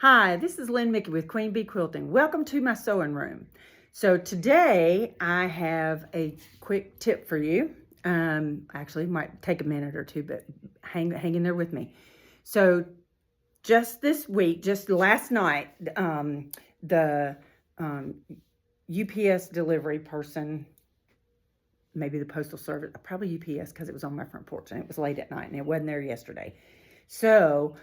Hi, this is Lynn Mickey with Queen Bee Quilting. Welcome to my sewing room. So today I have a quick tip for you. Actually, it might take a minute or two, but hang in there with me. So just this week, just last night, the UPS delivery person, maybe the Postal Service, probably UPS because it was on my front porch and it was late at night and it wasn't there yesterday. So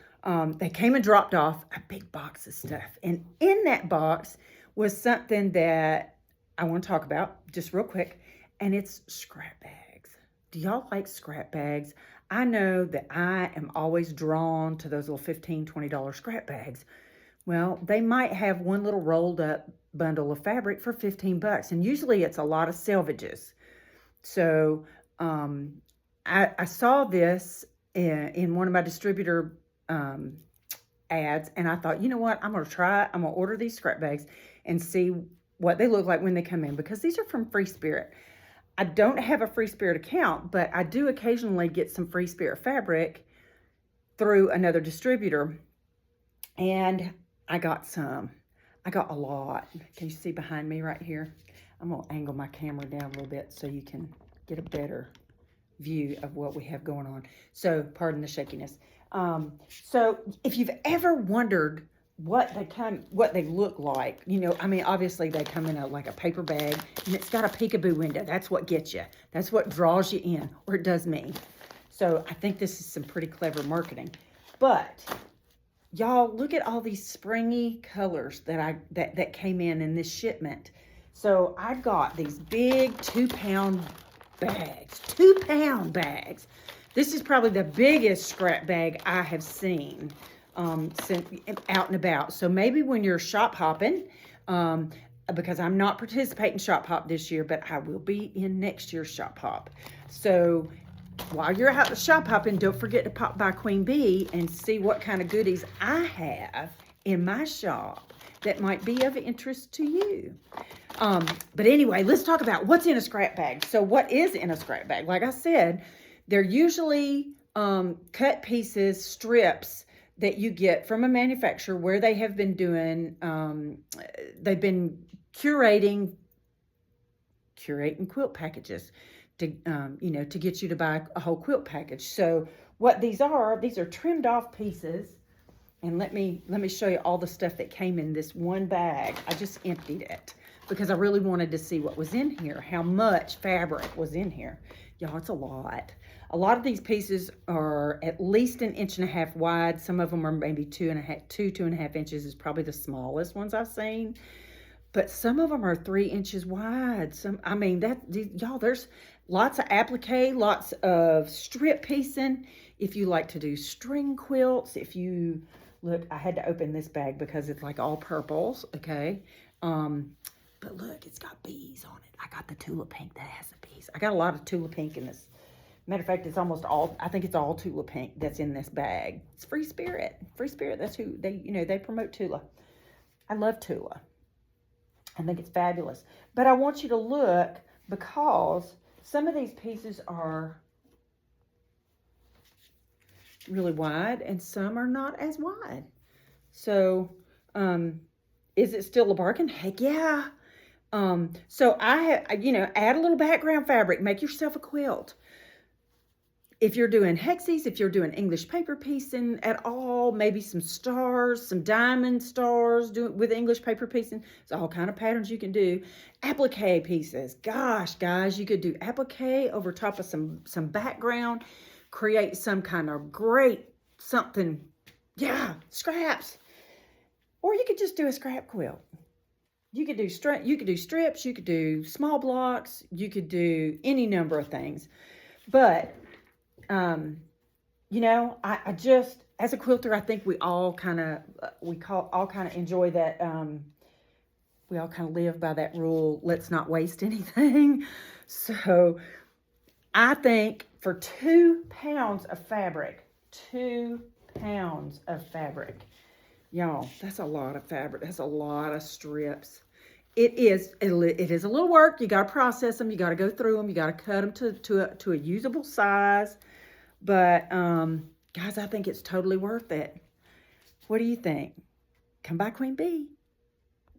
they came and dropped off a big box of stuff. And in that box was something that I want to talk about just real quick. And it's scrap bags. Do y'all like scrap bags? I know that I am always drawn to those little $15, $20 scrap bags. Well, they might have one little rolled up bundle of fabric for 15 bucks. And usually it's a lot of selvages. So I saw this in one of my distributor ads, and I thought, you know what, I'm going to order these scrap bags and see what they look like when they come in, because these are from Free Spirit. I don't have a Free Spirit account, but I do occasionally get some Free Spirit fabric through another distributor, and I got a lot. Can you see behind me right here? I'm going to angle my camera down a little bit so you can get a better view of what we have going on. So, pardon the shakiness. So if you've ever wondered what they look like, obviously they come in like a paper bag, and it's got a peekaboo window. That's what gets you. That's what draws you in, or it does me. So I think this is some pretty clever marketing. But y'all, look at all these springy colors that came in this shipment. So I've got these big 2-pound bags, 2-pound bags. This is probably the biggest scrap bag I have seen since out and about. So maybe when you're shop hopping, because I'm not participating shop hop this year, but I will be in next year's shop hop. So while you're out shop hopping, don't forget to pop by Queen Bee and see what kind of goodies I have in my shop that might be of interest to you. But anyway, let's talk about what's in a scrap bag. So what is in a scrap bag? Like I said, they're usually cut pieces, strips that you get from a manufacturer where they have been doing, they've been curating quilt packages to get you to buy a whole quilt package. So what these are trimmed off pieces. And let me show you all the stuff that came in this one bag. I just emptied it because I really wanted to see what was in here, how much fabric was in here. Y'all, it's a lot. A lot of these pieces are at least 1.5 inches wide. Some of them are maybe 2.5 inches is probably the smallest ones I've seen. But some of them are 3 inches wide. Y'all, there's lots of applique, lots of strip piecing. If you like to do string quilts, look, I had to open this bag because it's like all purples, okay? But look, it's got bees on it. I got the Tula Pink that has the bees. I got a lot of Tula Pink in this. Matter of fact, I think it's all Tula Pink that's in this bag. It's Free Spirit. Free Spirit, that's who they promote Tula. I love Tula. I think it's fabulous. But I want you to look, because some of these pieces are really wide and some are not as wide. So is it still a bargain? Heck yeah. So I have, add a little background fabric, make yourself a quilt. If you're doing hexies, if you're doing English paper piecing at all, maybe some stars, some diamond stars with English paper piecing. There's all kind of patterns you can do. Applique pieces. Gosh, guys, you could do applique over top of some background, create some kind of great something. Yeah, scraps. Or you could just do a scrap quilt. You could do strips, you could do small blocks, you could do any number of things. But I just, as a quilter, I think we all kind of enjoy that. We all kind of live by that rule. Let's not waste anything. So I think for 2 pounds of fabric, 2 pounds of fabric, y'all, that's a lot of fabric. That's a lot of strips. It is a little work. You got to process them. You got to go through them. You got to cut them to a usable size. But, guys, I think it's totally worth it. What do you think? Come by Queen Bee.